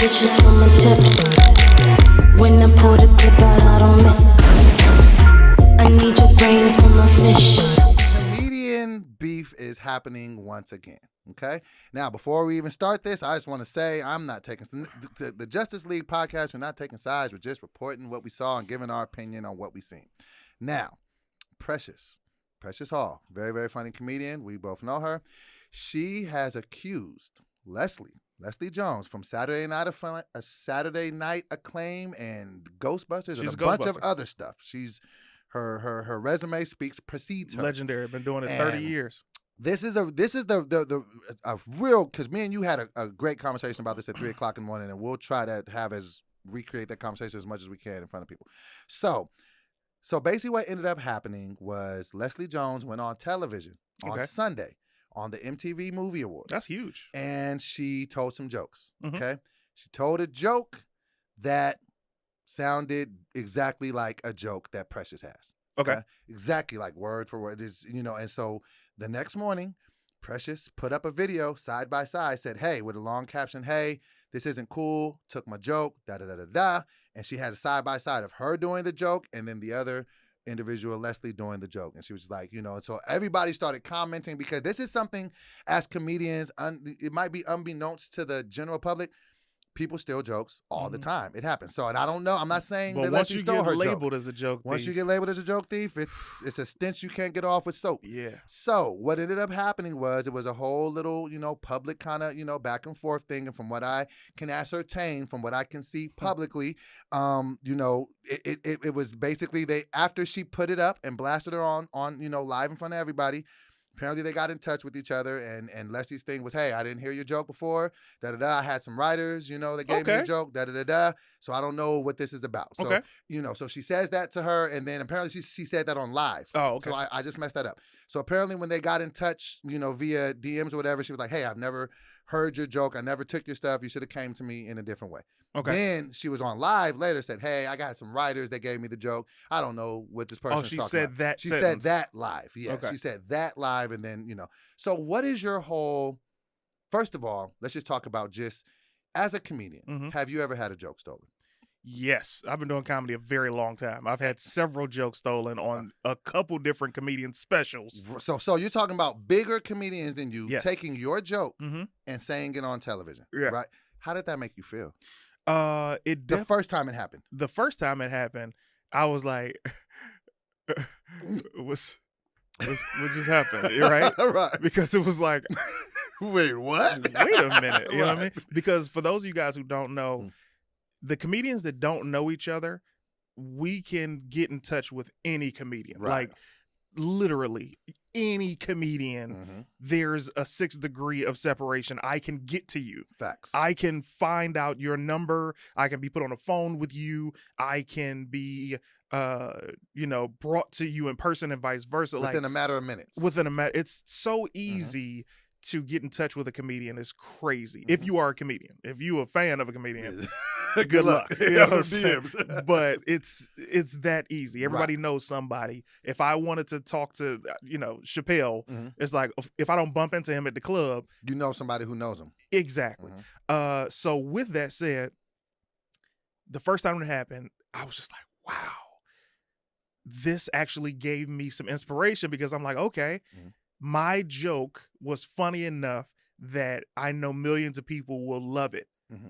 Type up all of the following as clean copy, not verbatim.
vicious from my tips. When I pull the clip out, I don't miss. I need your brains for my fish. Comedian beef is happening once again. Okay. Now, before we even start this, I just want to say I'm not taking the Justice League podcast. We're not taking sides. We're just reporting what we saw and giving our opinion on what we seen. Now, Precious Hall, very, very funny comedian. We both know her. She has accused Leslie Jones from Saturday Night Acclaim and Ghostbusters and a bunch of other stuff. Her resume precedes her. Legendary. Been doing it 30 years. This is a real, because me and you had a great conversation about this at 3 o'clock in the morning, and we'll try to recreate that conversation as much as we can in front of people. So basically what ended up happening was Leslie Jones went on television on Sunday on the MTV Movie Awards. That's huge. And she told some jokes, okay? She told a joke that sounded exactly like a joke that Precious has. Okay. Exactly like word for word. And so the next morning, Precious put up a video side by side, said, hey, with a long caption, hey, this isn't cool, took my joke, da-da-da-da-da. And she had a side by side of her doing the joke and then the other individual, Leslie, doing the joke. And she was like, and so everybody started commenting, because this is something as comedians, it might be unbeknownst to the general public, people steal jokes all the time. It happens. So, and I don't know. I'm not saying that Leslie stole her joke. Once you get labeled as a joke thief. Once you get labeled as a joke thief, it's a stench you can't get off with soap. Yeah. So what ended up happening was it was a whole little, public kind of, back and forth thing. And from what I can ascertain, from what I can see publicly, it was basically after she put it up and blasted her on live in front of everybody. Apparently they got in touch with each other, and Leslie's thing was, hey, I didn't hear your joke before, da-da-da. I had some writers, that gave me a joke, da-da-da-da. So I don't know what this is about. So, so she says that to her, and then apparently she said that on live. Oh, okay. So I just messed that up. So apparently when they got in touch, via DMs or whatever, she was like, hey, I've never heard your joke. I never took your stuff. You should have came to me in a different way. Okay. Then she was on live later, said, hey, I got some writers that gave me the joke. I don't know what this person's talking about. She said that live. Yeah, okay. She said that live, and then, So what is your whole, first of all, let's just talk about just, as a comedian, have you ever had a joke stolen? Yes. I've been doing comedy a very long time. I've had several jokes stolen on a couple different comedian specials. So you're talking about bigger comedians than you taking your joke and saying it on television, right? How did that make you feel? The first time it happened. The first time it happened, I was like, what just happened, right? Right. Because it was like, wait, what? Wait a minute. You know what I mean? Because for those of you guys who don't know, the comedians that don't know each other, we can get in touch with any comedian. Right. Like, literally any comedian, there's a 6th degree of separation. I can get to you. Facts. I can find out your number. I can be put on the phone with you. I can be, brought to you in person and vice versa. Within a matter of minutes. It's so easy to get in touch with a comedian. It's crazy. If you are a comedian, if you're a fan of a comedian, good luck. You know what I'm saying? But it's that easy. Everybody knows somebody. If I wanted to talk to, Chappelle, it's like, if I don't bump into him at the club, you know somebody who knows him. Exactly. So with that said, the first time it happened, I was just like, wow, this actually gave me some inspiration, because I'm like, okay, my joke was funny enough that I know millions of people will love it.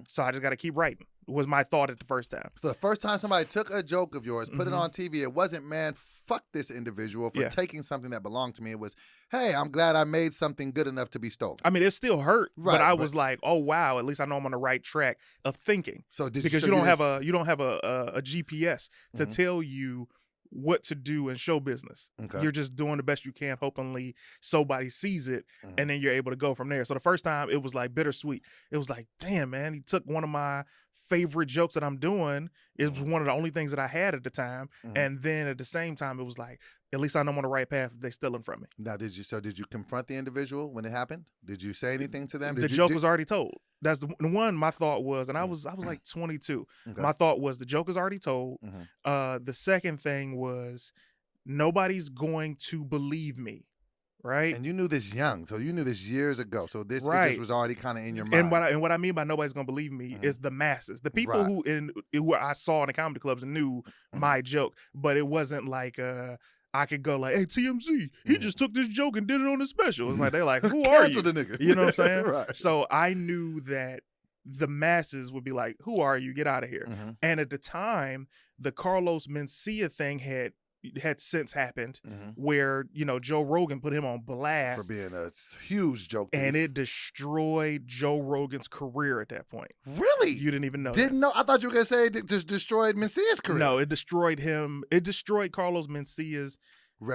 So I just got to keep writing, was my thought at the first time. So the first time somebody took a joke of yours, put it on TV, it wasn't, man, fuck this individual for taking something that belonged to me. It was, hey, I'm glad I made something good enough to be stolen. I mean, it still hurt, but I was like, oh wow, at least I know I'm on the right track of thinking. So because you don't have a GPS to tell you what to do in show business. Okay. You're just doing the best you can, hopefully somebody sees it, and then you're able to go from there. So the first time, it was like bittersweet. It was like, damn, man, he took one of my favorite jokes that I'm doing. It was one of the only things that I had at the time. And then at the same time, it was like, at least I know I'm on the right path if they're stealing from me. Now, did you confront the individual when it happened? Did you say anything to them? The joke was already told. That's the one. My thought was, and I was like 22. Okay. My thought was, the joke is already told. The second thing was, nobody's going to believe me, right? And you knew this young, so you knew this years ago. So this it Right. just was already kind of in your mind. And what I mean by nobody's gonna believe me is the masses, the people who I saw in the comedy clubs knew my joke, but it wasn't like I could go like, hey, TMZ, he just took this joke and did it on the special. It's like they're like, who are you? The nigga. You know what I'm saying? Right. So I knew that the masses would be like, who are you? Get out of here. And at the time, the Carlos Mencia thing had since happened where, you know, Joe Rogan put him on blast for being a huge joke thief. And it destroyed Joe Rogan's career at that point. Really? You didn't even know. Didn't know. I thought you were gonna say it just destroyed Mencia's career. No, it destroyed him. It destroyed Carlos Mencia's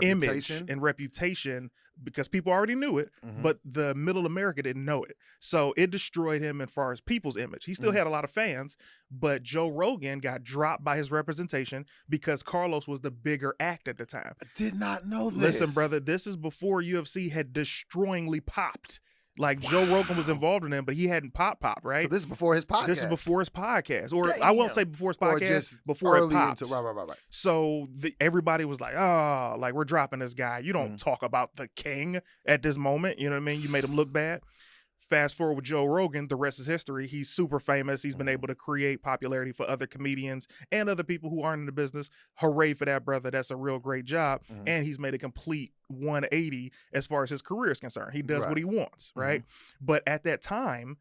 image and reputation because people already knew it, but the middle America didn't know it. So it destroyed him as far as people's image. He still had a lot of fans, but Joe Rogan got dropped by his representation because Carlos was the bigger act at the time. I did not know this. Listen, brother, this is before UFC had destroyingly popped. Like Joe Rogan was involved in them, but he hadn't popped, right? So this is before his podcast. This is before his podcast. Or I won't say before his podcast, or just before early it popped. Right. So everybody was like, oh, like we're dropping this guy. You don't talk about the king at this moment. You know what I mean? You made him look bad. Fast forward with Joe Rogan, the rest is history. He's super famous. He's been able to create popularity for other comedians and other people who aren't in the business. Hooray for that, brother. That's a real great job. And he's made a complete 180 as far as his career is concerned. He does what he wants, right? But at that time,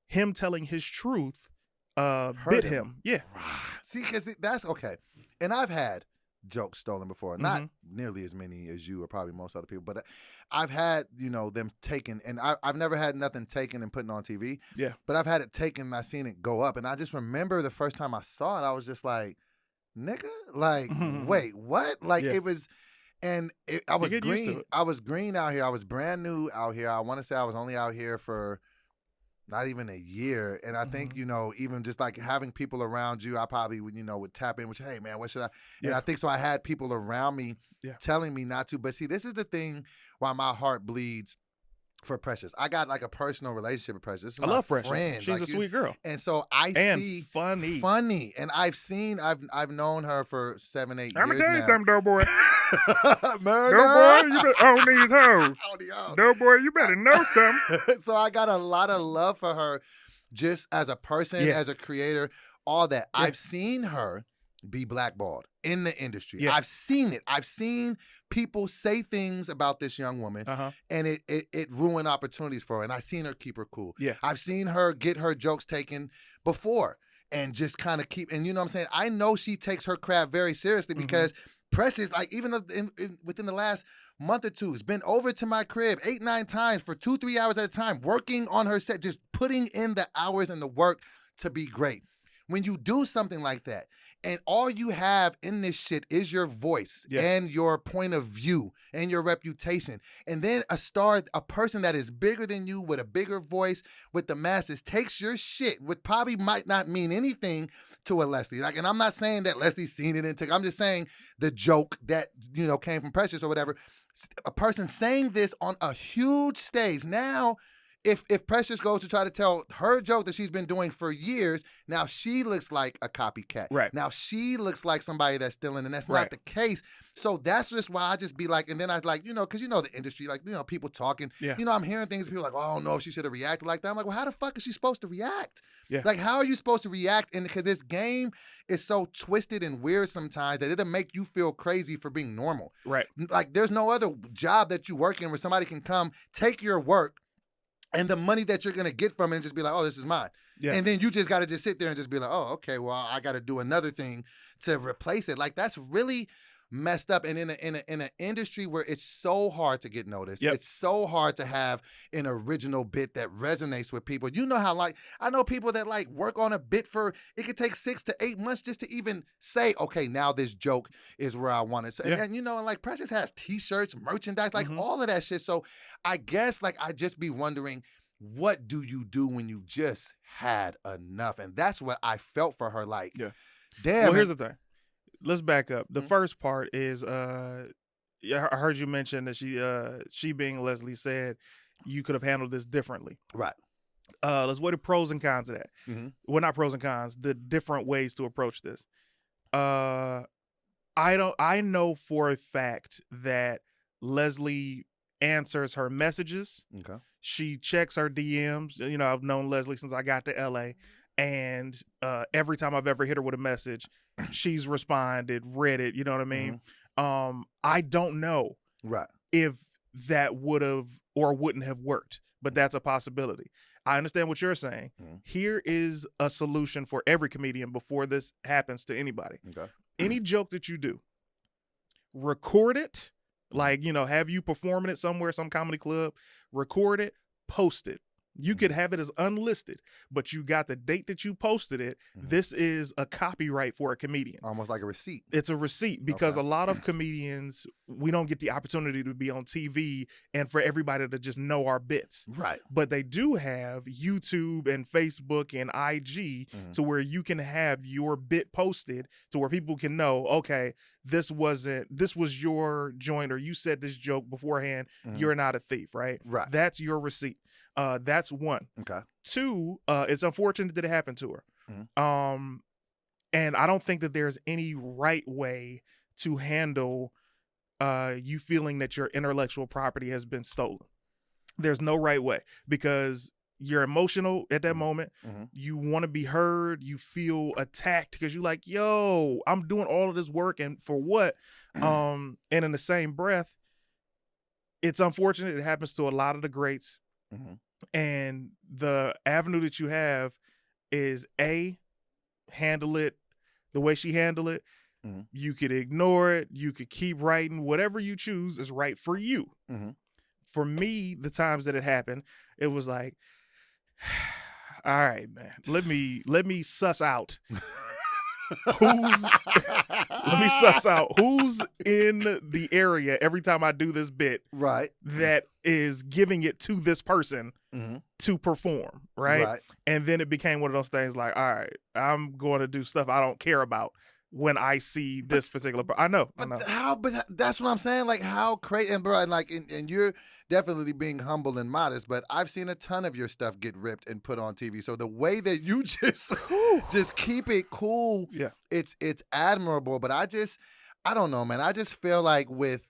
him telling his truth bit him. Yeah. See, because that's okay. And I've had jokes stolen before. Not nearly as many as you or probably most other people, but I've had, you know, them taken, and I've never had nothing taken and putting on TV. Yeah. But I've had it taken and I seen it go up. And I just remember the first time I saw it, I was just like, nigga, like, wait, what? Like it was, and I was green. I was green out here. I was brand new out here. I want to say I was only out here for not even a year. And I think, you know, even just like having people around you, I probably would, you know, would tap in, which, hey man, what should I? And I think so I had people around me telling me not to. But see, this is the thing why my heart bleeds for Precious. I got like a personal relationship with Precious. This is I love Precious. friend. She's like, a sweet girl. And so I see funny. And I've known her for 7-8 years now. I'm gonna tell you something, Doughboy. Doughboy, you better own these hoes. Doughboy, you better know something. So I got a lot of love for her just as a person, as a creator, all that. I've seen her be blackballed in the industry. I've seen it. I've seen people say things about this young woman and it ruined opportunities for her. And I've seen her keep her cool. I've seen her get her jokes taken before and just kind of keep, and you know what I'm saying? I know she takes her craft very seriously because Precious, like even within the last month or two, has been over to my crib 8-9 times for 2-3 hours at a time, working on her set, just putting in the hours and the work to be great. When you do something like that, and all you have in this shit is your voice and your point of view and your reputation, and then a person that is bigger than you with a bigger voice with the masses takes your shit, which probably might not mean anything to a Leslie. Like, and I'm not saying that Leslie's seen it and took. I'm just saying the joke that, you know, came from Precious or whatever. A person saying this on a huge stage now. If Precious goes to try to tell her joke that she's been doing for years, now she looks like a copycat. Right. Now she looks like somebody that's stealing, and that's not the case. So that's just why I just be like, and then I like, you know, because you know the industry, like, you know, people talking. You know, I'm hearing things, people like, oh, I don't know if she should have reacted like that. I'm like, well, how the fuck is she supposed to react? Like, how are you supposed to react? And because this game is so twisted and weird sometimes that it'll make you feel crazy for being normal. Right. Like, there's no other job that you work in where somebody can come, take your work, and the money that you're going to get from it and just be like, oh, this is mine. And then you just got to just sit there and just be like, oh, okay, well, I got to do another thing to replace it. Like, that's really messed up. And in an industry where it's so hard to get noticed, it's so hard to have an original bit that resonates with people. You know how, like, I know people that like work on a bit for, it could take 6 to 8 months just to even say, okay, now this joke is where I want it. So, and you know, and like Precious has t-shirts, merchandise, like all of that shit. So I guess like I just be wondering, what do you do when you just had enough? And that's what I felt for her. Like, damn. Well, here's the thing. Let's back up. The first part is, I heard you mention that she being Leslie said you could have handled this differently. Right. Let's weigh the pros and cons of that. Well, not pros and cons, the different ways to approach this. I know for a fact that Leslie answers her messages. Okay. She checks her DMs. You know, I've known Leslie since I got to LA. And every time I've ever hit her with a message, she's responded, read it. You know what I mean? I don't know if that would have or wouldn't have worked, but that's a possibility. I understand what you're saying. Here is a solution for every comedian before this happens to anybody. Any joke that you do, record it. Like, you know, have you performing it somewhere, some comedy club, record it, post it. You could have it as unlisted, but you got the date that you posted it. This is a copyright for a comedian. Almost like a receipt. It's a receipt because a lot of comedians, we don't get the opportunity to be on TV and for everybody to just know our bits. Right. But they do have YouTube and Facebook and IG to where you can have your bit posted to where people can know, okay, this was your joint or you said this joke beforehand. You're not a thief, right? Right. That's your receipt. That's one. Okay. Two, it's unfortunate that it happened to her. And I don't think that there's any right way to handle you feeling that your intellectual property has been stolen. There's no right way because you're emotional at that moment. You want to be heard. You feel attacked because you're like, yo, I'm doing all of this work and for what? And in the same breath, it's unfortunate. It happens to a lot of the greats. And the avenue that you have is handle it the way she handled it. You could ignore it. You could keep writing. Whatever you choose is right for you. For me, the times that it happened, it was like, all right, man, let me suss out who's in the area every time I do this bit that is giving it to this person to perform, right? And then it became one of those things like, all right, I'm going to do stuff I don't care about when I see this particular I know. But that's what I'm saying, like how crazy, and bro, and like and you're definitely being humble and modest, but I've seen a ton of your stuff get ripped and put on TV. So the way that you just keep it cool, it's admirable. But I don't know, man. I just feel like with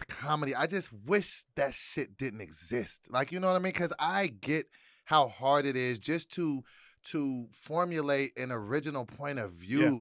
comedy, I just wish that shit didn't exist. Like, you know what I mean? Because I get how hard it is just to formulate an original point of view.